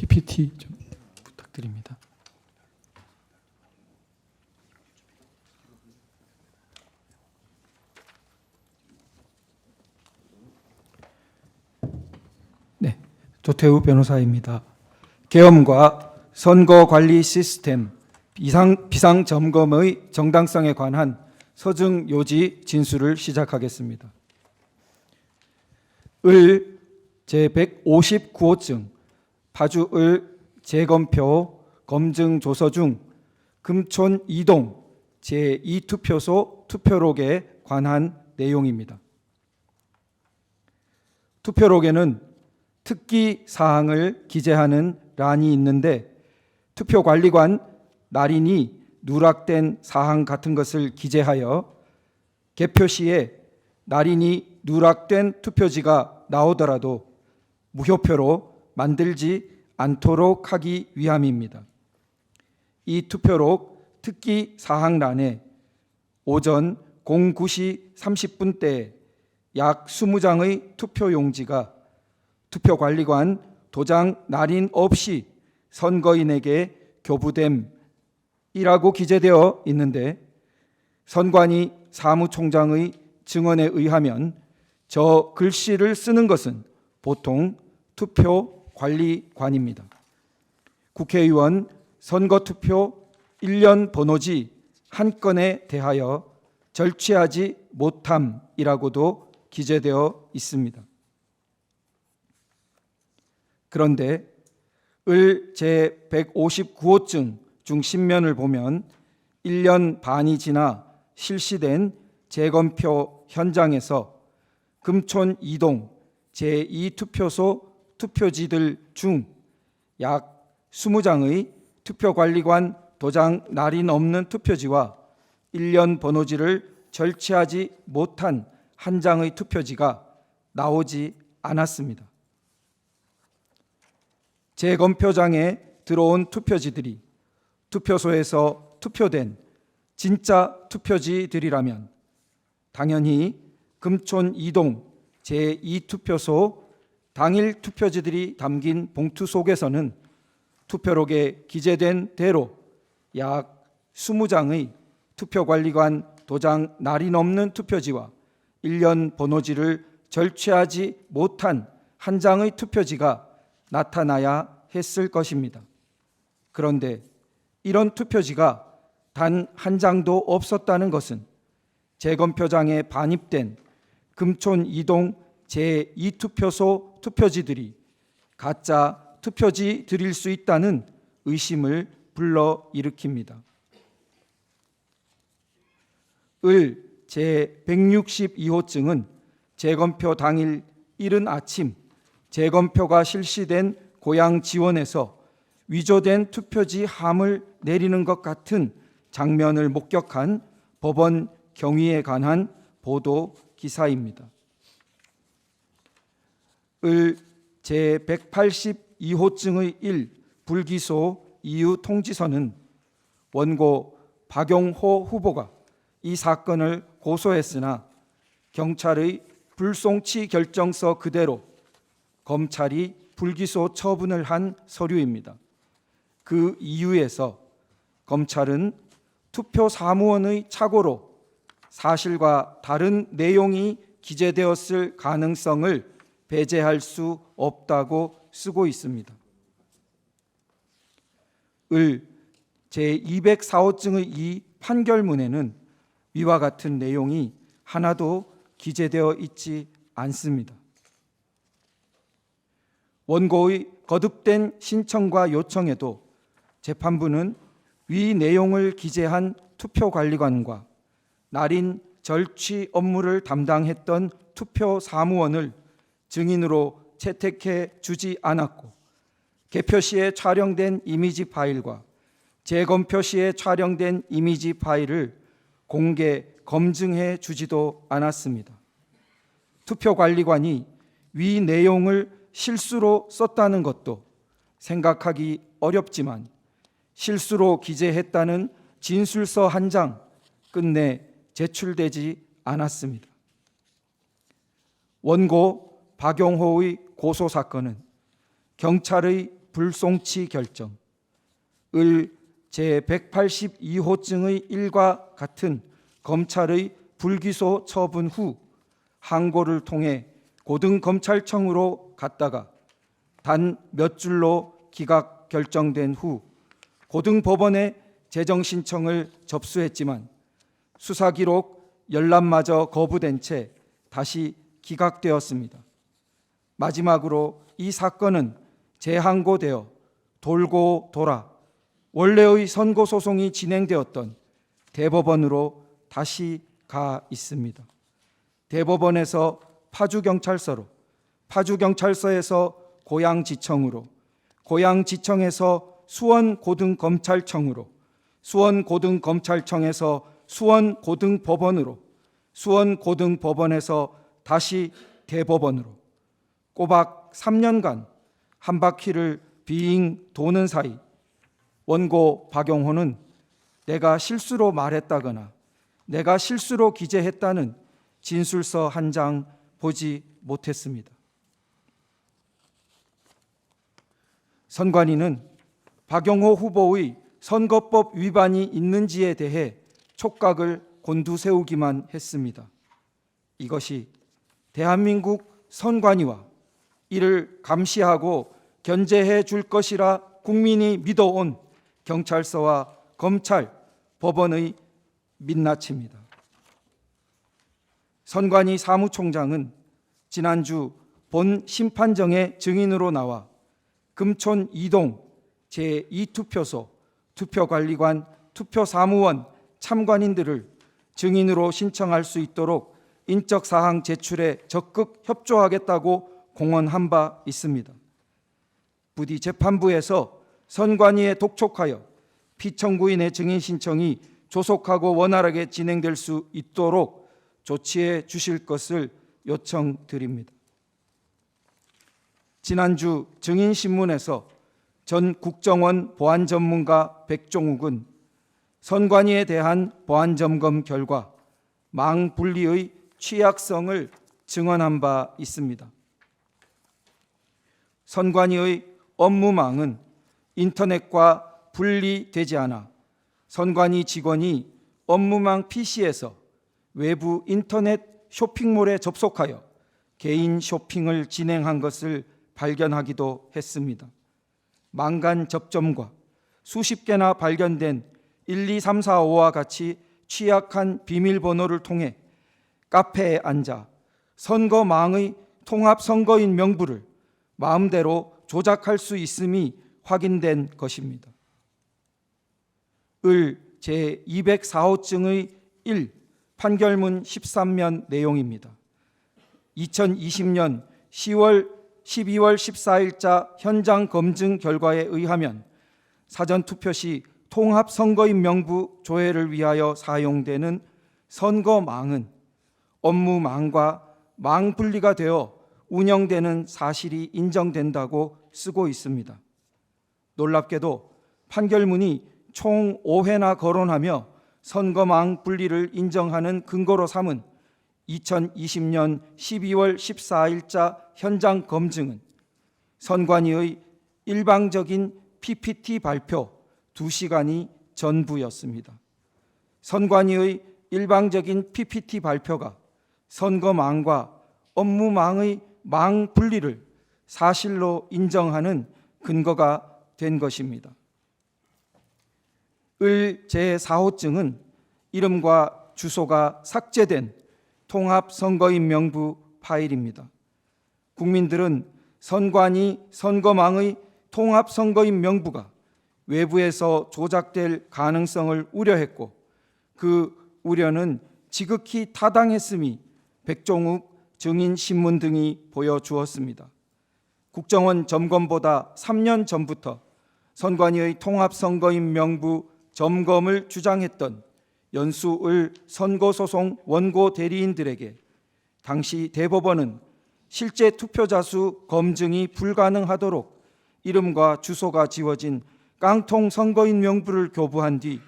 PPT 좀 부탁드립니다. 네, 조태우 변호사입니다. 계엄과 선거관리 시스템 비상점검의 정당성에 관한 서증 요지 진술을 시작하겠습니다. 을 제159호증 파주을 재검표 검증 조서 중 금촌 2동 제2투표소 투표록에 관한 내용입니다. 투표록에는 특기 사항을 기재하는 란이 있는데 투표관리관 날인이 누락된 사항 같은 것을 기재하여 개표 시에 날인이 누락된 투표지가 나오더라도 무효표로 만들지 않도록 하기 위함입니다. 이 투표록 특기 사항란에 오전 09시 30분대에 약 20장의 투표용지가 투표관리관 도장 날인 없이 선거인에게 교부됨이라고 기재되어 있는데 선관위 사무총장의 증언에 의하면 저 글씨를 쓰는 것은 보통 투표관리관입니다. 국회의원 선거투표 1년 번호지 한 건에 대하여 절취하지 못함이라고도 기재되어 있습니다. 그런데 을 제159호증 중 신면을 보면 1년 반이 지나 실시된 재검표 현장에서 금촌 2동 제2투표소 투표지들 중 약 20장의 투표관리관 도장 날인 없는 투표지와 1년 번호지를 절취하지 못한 한 장의 투표지가 나오지 않았습니다. 재검표장에 들어온 투표지들이 투표소에서 투표된 진짜 투표지들이라면 당연히 금촌 2동 제2투표소 당일 투표지들이 담긴 봉투 속에서는 투표록에 기재된 대로 약 20장의 투표관리관 도장 날인 없는 투표지와 1년 번호지를 절취하지 못한 한 장의 투표지가 나타나야 했을 것입니다. 그런데 이런 투표지가 단 한 장도 없었다는 것은 재검표장에 반입된 금촌 2동 제2투표소 투표지들이 가짜 투표지들일 수 있다는 의심을 불러일으킵니다. 을 제162호증은 재검표 당일 이른 아침 재검표가 실시된 고향 지원에서 위조된 투표지 함을 내리는 것 같은 장면을 목격한 법원 경위에 관한 보도 기사입니다. 을 제182호증의 1 불기소 이유 통지서는 원고 박용호 후보가 이 사건을 고소했으나 경찰의 불송치 결정서 그대로 검찰이 불기소 처분을 한 서류입니다. 그 이유에서 검찰은 투표 사무원의 착오로 사실과 다른 내용이 기재되었을 가능성을 배제할 수 없다고 쓰고 있습니다. 을 제204호증의 이 판결문에는 위와 같은 내용이 하나도 기재되어 있지 않습니다. 원고의 거듭된 신청과 요청에도 재판부는 위 내용을 기재한 투표관리관과 날인 절취 업무를 담당했던 투표 사무원을 증인으로 채택해 주지 않았고 개표 시에 촬영된 이미지 파일과 재검표 시에 촬영된 이미지 파일을 공개 검증해 주지도 않았습니다. 투표관리관이 위 내용을 실수로 썼다는 것도 생각하기 어렵지만 실수로 기재했다는 진술서 한 장 끝내 제출되지 않았습니다. 원고 박용호의 고소 사건은 경찰의 불송치 결정, 을 제182호증의 1과 같은 검찰의 불기소 처분 후 항고를 통해 고등검찰청으로 갔다가 단 몇 줄로 기각 결정된 후 고등법원에 재정신청을 접수했지만 수사기록 열람마저 거부된 채 다시 기각되었습니다. 마지막으로 이 사건은 재항고되어 돌고 돌아 원래의 선고소송이 진행되었던 대법원으로 다시 가 있습니다. 대법원에서 파주경찰서로, 파주경찰서에서 고양지청으로, 고양지청에서 수원고등검찰청으로, 수원고등검찰청에서 수원고등법원으로, 수원고등법원에서 다시 대법원으로 꼬박 3년간 한 바퀴를 빙 도는 사이 원고 박용호는 내가 실수로 말했다거나 내가 실수로 기재했다는 진술서 한 장 보지 못했습니다. 선관위는 박용호 후보의 선거법 위반이 있는지에 대해 촉각을 곤두세우기만 했습니다. 이것이 대한민국 선관위와 이를 감시하고 견제해 줄 것이라 국민이 믿어온 경찰서와 검찰, 법원의 민낯입니다. 선관위 사무총장은 지난주 본 심판정의 증인으로 나와 금촌 2동 제2투표소 투표관리관, 투표사무원, 참관인들을 증인으로 신청할 수 있도록 인적사항 제출에 적극 협조하겠다고 공언한 바 있습니다. 부디 재판부에서 선관위에 독촉하여 피청구인의 증인 신청이 조속하고 원활하게 진행될 수 있도록 조치해 주실 것을 요청드립니다. 지난주 증인신문에서 전 국정원 보안전문가 백종욱은 선관위에 대한 보안점검 결과 망분리의 취약성을 증언한 바 있습니다. 선관위의 업무망은 인터넷과 분리되지 않아 선관위 직원이 업무망 PC에서 외부 인터넷 쇼핑몰에 접속하여 개인 쇼핑을 진행한 것을 발견하기도 했습니다. 망간 접점과 수십 개나 발견된 1, 2, 3, 4, 5와 같이 취약한 비밀번호를 통해 카페에 앉아 선거망의 통합선거인 명부를 마음대로 조작할 수 있음이 확인된 것입니다. 을 제204호증의 1 판결문 13면 내용입니다. 2020년 12월 14일자 현장 검증 결과에 의하면 사전투표 시 통합선거인 명부 조회를 위하여 사용되는 선거망은 업무망과 망분리가 되어 운영되는 사실이 인정된다고 쓰고 있습니다. 놀랍게도 판결문이 총 5회나 거론하며 선거망 분리를 인정하는 근거로 삼은 2020년 12월 14일자 현장 검증은 선관위의 일방적인 PPT 발표 2시간이 전부였습니다. 선관위의 일방적인 PPT 발표가 선거망과 업무망의 망 분리를 사실로 인정하는 근거가 된 것입니다. 을 제4호증은 이름과 주소가 삭제된 통합선거인 명부 파일입니다. 국민들은 선관위 선거망의 통합선거인 명부가 외부에서 조작될 가능성을 우려했고 그 우려는 지극히 타당했음이 백종욱 증인신문 등이 보여주었습니다. 국정원 점검보다 3년 전부터 선관위의 통합선거인 명부 점검을 주장했던 연수을 선거소송 원고 대리인들에게 당시 대법원은 실제 투표자 수 검증이 불가능하도록 이름과 주소가 지워진 깡통 선거인 명부를 교부한 뒤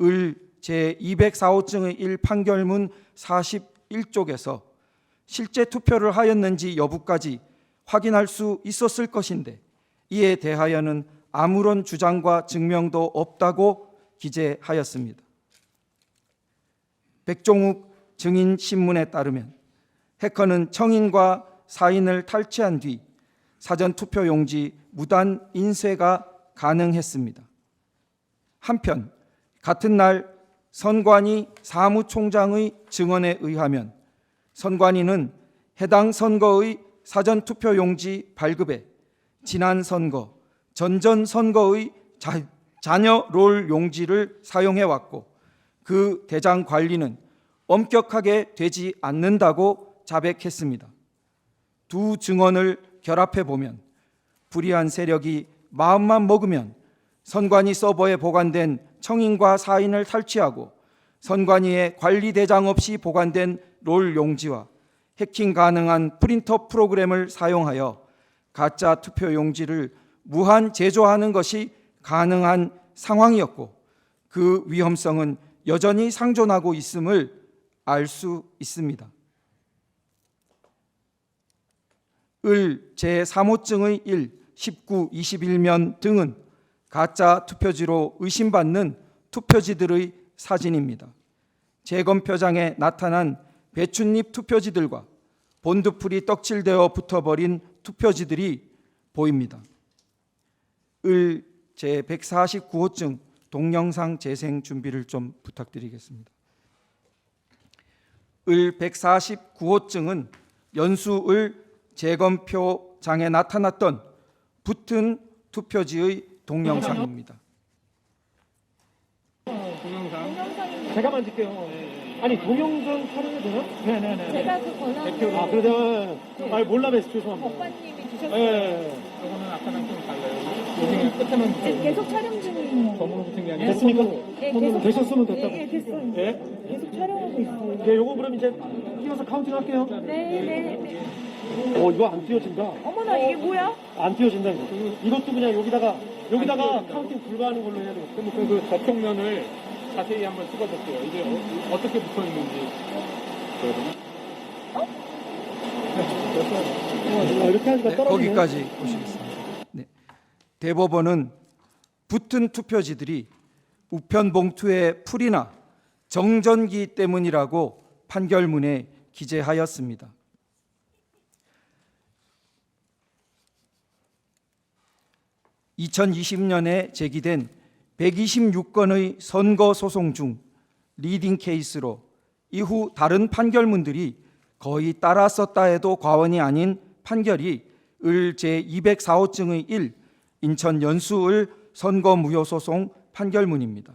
을 제204호증의 1 판결문 41쪽에서 실제 투표를 하였는지 여부까지 확인할 수 있었을 것인데 이에 대하여는 아무런 주장과 증명도 없다고 기재하였습니다. 백종욱 증인 신문에 따르면 해커는 청인과 사인을 탈취한 뒤 사전투표용지 무단 인쇄가 가능했습니다. 한편 같은 날 선관위 사무총장의 증언에 의하면 선관위는 해당 선거의 사전투표용지 발급에 지난 선거, 전전 선거의 잔여 롤 용지를 사용해왔고 그 대장 관리는 엄격하게 되지 않는다고 자백했습니다. 두 증언을 결합해 보면 불의한 세력이 마음만 먹으면 선관위 서버에 보관된 청인과 사인을 탈취하고 선관위의 관리 대장 없이 보관된 롤 용지와 해킹 가능한 프린터 프로그램을 사용하여 가짜 투표 용지를 무한 제조하는 것이 가능한 상황이었고 그 위험성은 여전히 상존하고 있음을 알 수 있습니다. 을 제3호증의 1, 19, 21면 등은 가짜 투표지로 의심받는 투표지들의 사진입니다. 재검표장에 나타난 배춧잎 투표지들과 본드풀이 떡칠되어 붙어버린 투표지들이 보입니다. 을 제149호증 동영상 재생 준비를 좀 부탁드리겠습니다. 을 149호증은 연수을 재검표장에 나타났던 붙은 투표지의 동영상입니다. 동영상 제가 만질게요. 아니 동영상 촬영이 되나? 네네네. 제가 그 권한을 그러면 몰라 뵈서 죄송합니다. 법관님이 주셨어요. 네. 저거는 아까랑 좀 달라요. 여기는 끝에만 지금 계속 촬영 중이에요. 검으로 붙은 게 아니라 됐습니까? 네, 계속 되셨으면 됐다고. 예, 됐어요. 예? 계속 촬영하고 있어요. 네, 요거 그럼 이제 띄워서 카운팅 할게요. 네. 이거 안 띄워진다. 어머나 이게 뭐야? 안 띄워진다 이거. 이것도 그냥 여기다가 카운팅 불가하는 걸로 해야 되겠다. 그럼 그 저평면을 자세히 한번 찍어볼게요. 이게 어떻게 붙어 있는지. 이렇게 하니까 네, 떨어지네. 거기까지 보시겠습니다. 네. 대법원은 붙은 투표지들이 우편 봉투의 풀이나 정전기 때문이라고 판결문에 기재하였습니다. (2020년에) 제기된 126건의 선거 소송 중 리딩 케이스로 이후 다른 판결문들이 거의 따라 썼다 해도 과언이 아닌 판결이 을 제204호증의 1 인천 연수을 선거무효소송 판결문입니다.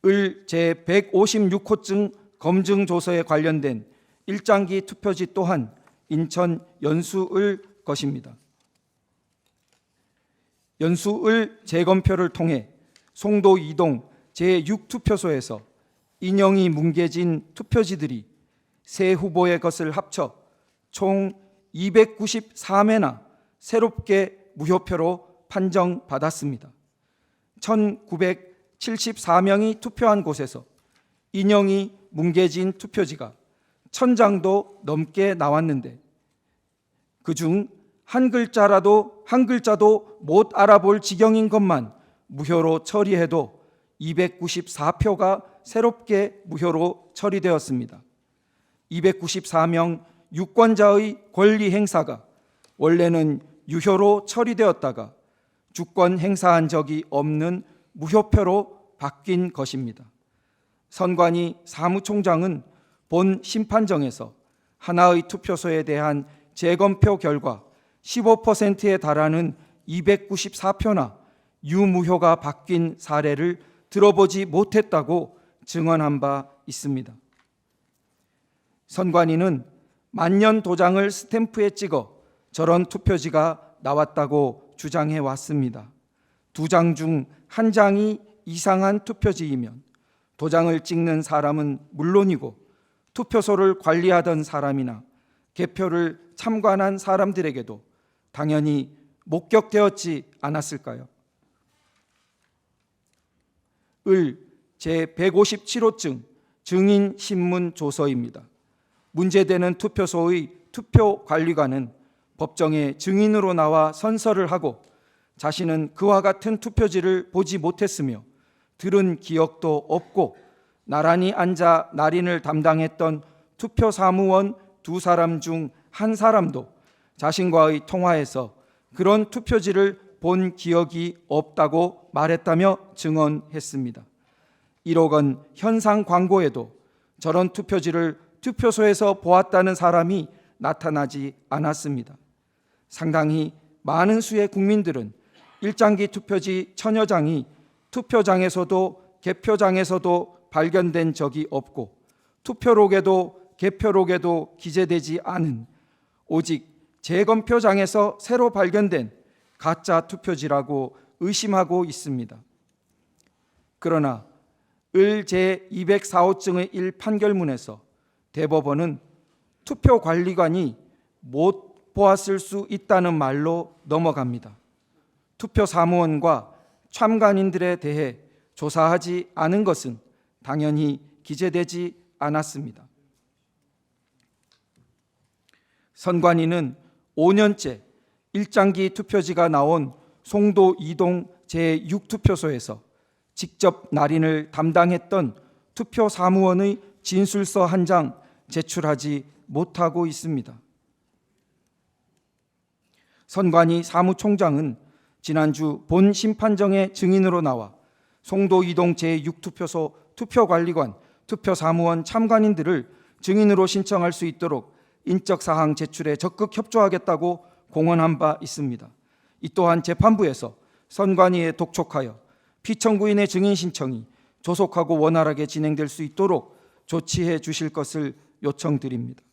을 제156호증 검증조서에 관련된 일장기 투표지 또한 인천 연수을 것입니다. 연수을 재검표를 통해 송도 2동 제6투표소에서 인형이 뭉개진 투표지들이 세 후보의 것을 합쳐 총 294매나 새롭게 무효표로 판정받았습니다. 1974명이 투표한 곳에서 인형이 뭉개진 투표지가 1000장도 넘게 나왔는데 그중 한 글자도 못 알아볼 지경인 것만 무효로 처리해도 294표가 새롭게 무효로 처리되었습니다. 294명 유권자의 권리 행사가 원래는 유효로 처리되었다가 주권 행사한 적이 없는 무효표로 바뀐 것입니다. 선관위 사무총장은 본 심판정에서 하나의 투표소에 대한 재검표 결과 15%에 달하는 294표나 유무효가 바뀐 사례를 들어보지 못했다고 증언한 바 있습니다. 선관위는 만년 도장을 스탬프에 찍어 저런 투표지가 나왔다고 주장해 왔습니다. 두 장 중 한 장이 이상한 투표지이면 도장을 찍는 사람은 물론이고 투표소를 관리하던 사람이나 개표를 참관한 사람들에게도 당연히 목격되었지 않았을까요? 을 제157호증 증인 신문 조서입니다. 문제되는 투표소의 투표관리관은 법정에 증인으로 나와 선서를 하고 자신은 그와 같은 투표지를 보지 못했으며 들은 기억도 없고 나란히 앉아 날인을 담당했던 투표 사무원 2사람 중 한 사람도 자신과의 통화에서 그런 투표지를 본 기억이 없다고 말했다며 증언했습니다. 1억 원 현상 광고에도 저런 투표지를 투표소에서 보았다는 사람이 나타나지 않았습니다. 상당히 많은 수의 국민들은 일장기 투표지 1000여 장이 투표장에서도 개표장에서도 발견된 적이 없고 투표록에도 개표록에도 기재되지 않은 오직 재검표장에서 새로 발견된 가짜 투표지라고 의심하고 있습니다. 그러나 을 제204호증의 1 판결문에서 대법원은 투표관리관이 못 보았을 수 있다는 말로 넘어갑니다. 투표사무원과 참관인들에 대해 조사하지 않은 것은 당연히 기재되지 않았습니다. 선관위는 5년째 일장기 투표지가 나온 송도 2동 제6투표소에서 직접 날인을 담당했던 투표사무원의 진술서 한 장 제출하지 못하고 있습니다. 선관위 사무총장은 지난주 본 심판정의 증인으로 나와 송도 2동 제6투표소 투표관리관, 투표사무원 참관인들을 증인으로 신청할 수 있도록 인적사항 제출에 적극 협조하겠다고 공언한 바 있습니다. 이 또한 재판부에서 선관위에 독촉하여 피청구인의 증인 신청이 조속하고 원활하게 진행될 수 있도록 조치해 주실 것을 요청드립니다.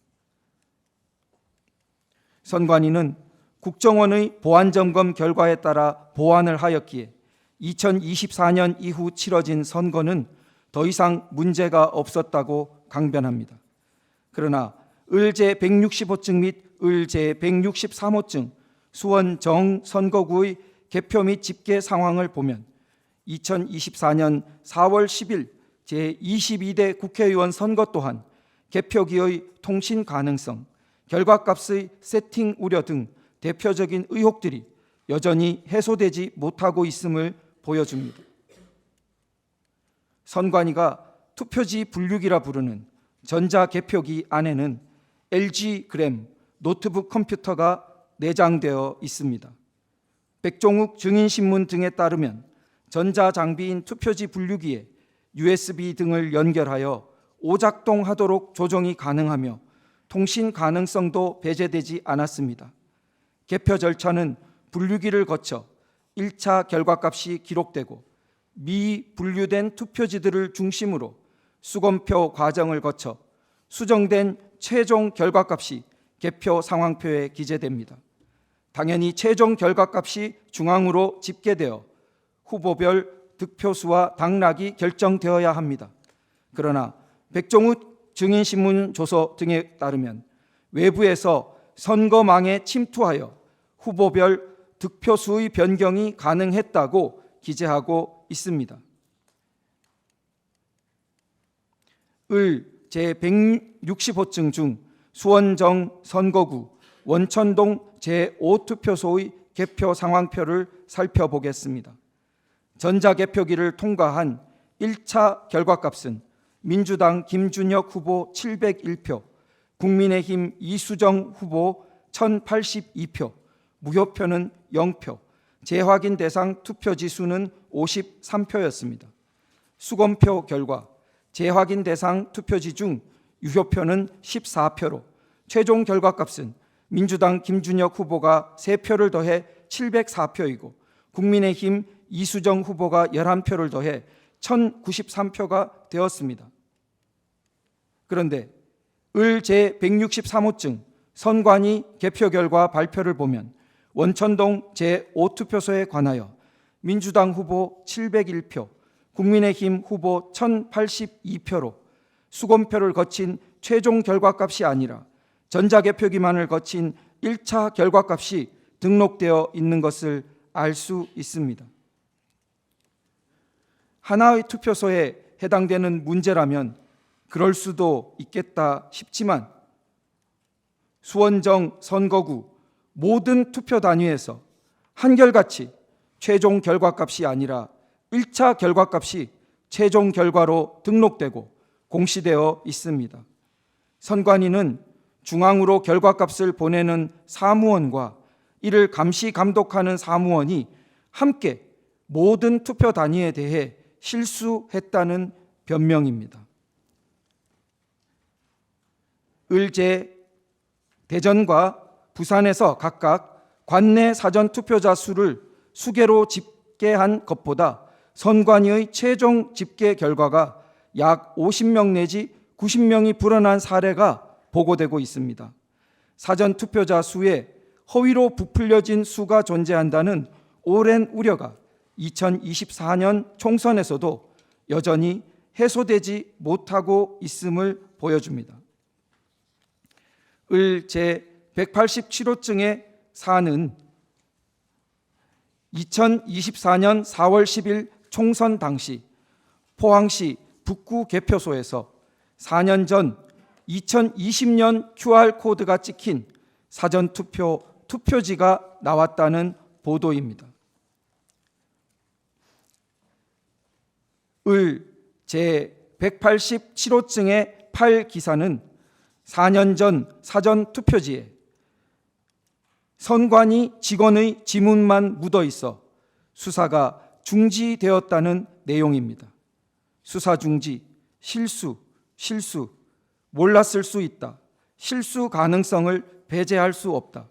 선관위는 국정원의 보안점검 결과에 따라 보완을 하였기에 2024년 이후 치러진 선거는 더 이상 문제가 없었다고 강변합니다. 그러나 을제 165증 및 을제 163호증 수원 정선거구의 개표 및 집계 상황을 보면 2024년 4월 10일 제22대 국회의원 선거 또한 개표기의 통신 가능성, 결과값의 세팅 우려 등 대표적인 의혹들이 여전히 해소되지 못하고 있음을 보여줍니다. 선관위가 투표지 분류기라 부르는 전자개표기 안에는 LG 그램 노트북 컴퓨터가 내장되어 있습니다. 백종욱 증인신문 등에 따르면 전자장비인 투표지 분류기에 USB 등을 연결하여 오작동하도록 조정이 가능하며 통신 가능성도 배제되지 않았습니다. 개표 절차는 분류기를 거쳐 1차 결과값이 기록되고 미분류된 투표지들을 중심으로 수검표 과정을 거쳐 수정된 최종 결과값이 개표 상황표에 기재됩니다. 당연히 최종 결과값이 중앙으로 집계되어 후보별 득표수와 당락이 결정되어야 합니다. 그러나 백종욱 증인신문 조서 등에 따르면 외부에서 선거망에 침투하여 후보별 득표수의 변경이 가능했다고 기재하고 있습니다. 을 제165증 중 수원정 선거구 원천동 제5투표소의 개표 상황표를 살펴보겠습니다. 전자개표기를 통과한 1차 결과값은 민주당 김준혁 후보 701표, 국민의힘 이수정 후보 1082표, 무효표는 0표, 재확인 대상 투표지 수는 53표였습니다. 수검표 결과 재확인 대상 투표지 중 유효표는 14표로 최종 결과값은 민주당 김준혁 후보가 3표를 더해 704표이고 국민의힘 이수정 후보가 11표를 더해 1093표가 되었습니다. 그런데 을 제163호증 선관위 개표 결과 발표를 보면 원천동 제5투표소에 관하여 민주당 후보 701표, 국민의힘 후보 1082표로 수검표를 거친 최종 결과값이 아니라 전자개표기만을 거친 1차 결과값이 등록되어 있는 것을 알 수 있습니다. 하나의 투표소에 해당되는 문제라면 그럴 수도 있겠다 싶지만 수원정 선거구 모든 투표 단위에서 한결같이 최종 결과값이 아니라 1차 결과값이 최종 결과로 등록되고 공시되어 있습니다. 선관위는 중앙으로 결과값을 보내는 사무원과 이를 감시 감독하는 사무원이 함께 모든 투표 단위에 대해 실수했다는 변명입니다. 을제 대전과 부산에서 각각 관내 사전 투표자 수를 수개로 집계한 것보다 선관위의 최종 집계 결과가 약 50명 내지 90명이 불어난 사례가 보고되고 있습니다. 사전 투표자 수에 허위로 부풀려진 수가 존재한다는 오랜 우려가 2024년 총선에서도 여전히 해소되지 못하고 있음을 보여줍니다. 을 제187호증의 사안은 2024년 4월 10일 총선 당시 포항시 북구 개표소에서 4년 전 2020년 QR코드가 찍힌 사전투표 투표지가 나왔다는 보도입니다. 을 제187호증의 8기사는 4년 전 사전투표지에 선관위 직원의 지문만 묻어 있어 수사가 중지되었다는 내용입니다. 수사 중지, 실수, 몰랐을 수 있다, 실수 가능성을 배제할 수 없다.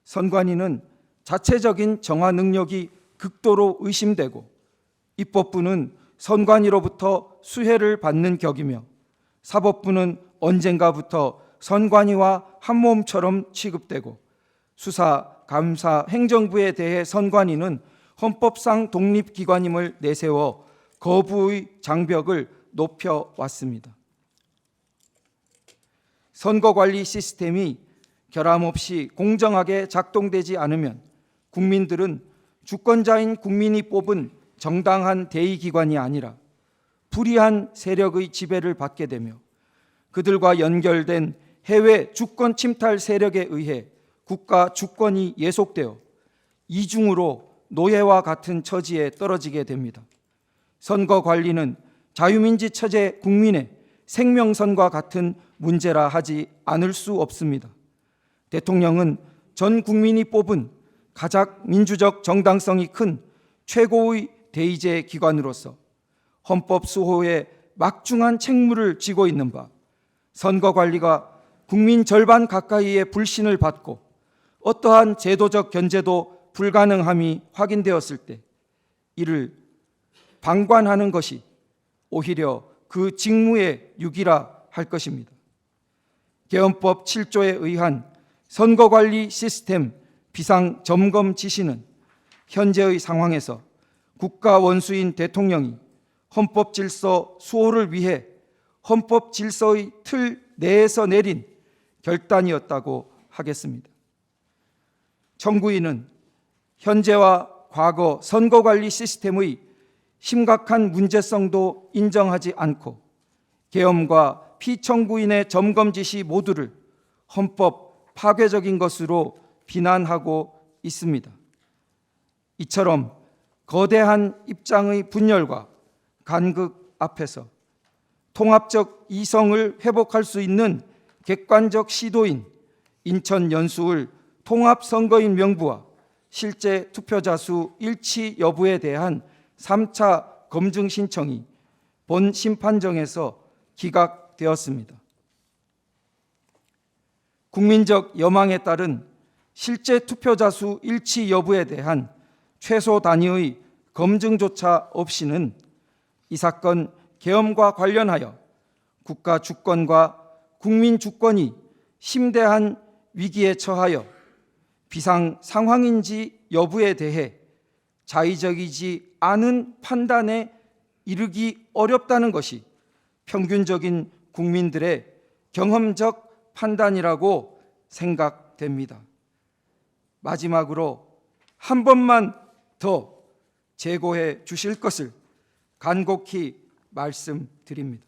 선관위는 자체적인 정화 능력이 극도로 의심되고 입법부는 선관위로부터 수혜를 받는 격이며 사법부는 언젠가부터 선관위와 한몸처럼 취급되고 수사, 감사, 행정부에 대해 선관위는 헌법상 독립기관임을 내세워 거부의 장벽을 높여왔습니다. 선거관리 시스템이 결함없이 공정하게 작동되지 않으면 국민들은 주권자인 국민이 뽑은 정당한 대의기관이 아니라 불의한 세력의 지배를 받게 되며 그들과 연결된 해외 주권 침탈 세력에 의해 국가 주권이 예속되어 이중으로 노예와 같은 처지에 떨어지게 됩니다. 선거 관리는 자유민주 체제 국민의 생명선과 같은 문제라 하지 않을 수 없습니다. 대통령은 전 국민이 뽑은 가장 민주적 정당성이 큰 최고의 대의제 기관으로서 헌법 수호에 막중한 책무를 지고 있는 바 선거 관리가 국민 절반 가까이의 불신을 받고 어떠한 제도적 견제도 불가능함이 확인되었을 때 이를 방관하는 것이 오히려 그 직무의 유기라 할 것입니다. 개헌법 7조에 의한 선거관리 시스템 비상점검 지시는 현재의 상황에서 국가 원수인 대통령이 헌법 질서 수호를 위해 헌법 질서의 틀 내에서 내린 결단이었다고 하겠습니다. 청구인은 현재와 과거 선거관리 시스템의 심각한 문제성도 인정하지 않고 계엄과 피청구인의 점검 지시 모두를 헌법 파괴적인 것으로 비난하고 있습니다. 이처럼 거대한 입장의 분열과 간극 앞에서 통합적 이성을 회복할 수 있는 객관적 시도인 인천 연수을 통합선거인 명부와 실제 투표자 수 일치 여부에 대한 3차 검증 신청이 본 심판정에서 기각되었습니다. 국민적 여망에 따른 실제 투표자 수 일치 여부에 대한 최소 단위의 검증조차 없이는 이 사건 계엄과 관련하여 국가 주권과 국민 주권이 심대한 위기에 처하여 비상 상황인지 여부에 대해 자의적이지 않은 판단에 이르기 어렵다는 것이 평균적인 국민들의 경험적 판단이라고 생각됩니다. 마지막으로 한 번만 더 재고해 주실 것을 간곡히 말씀드립니다.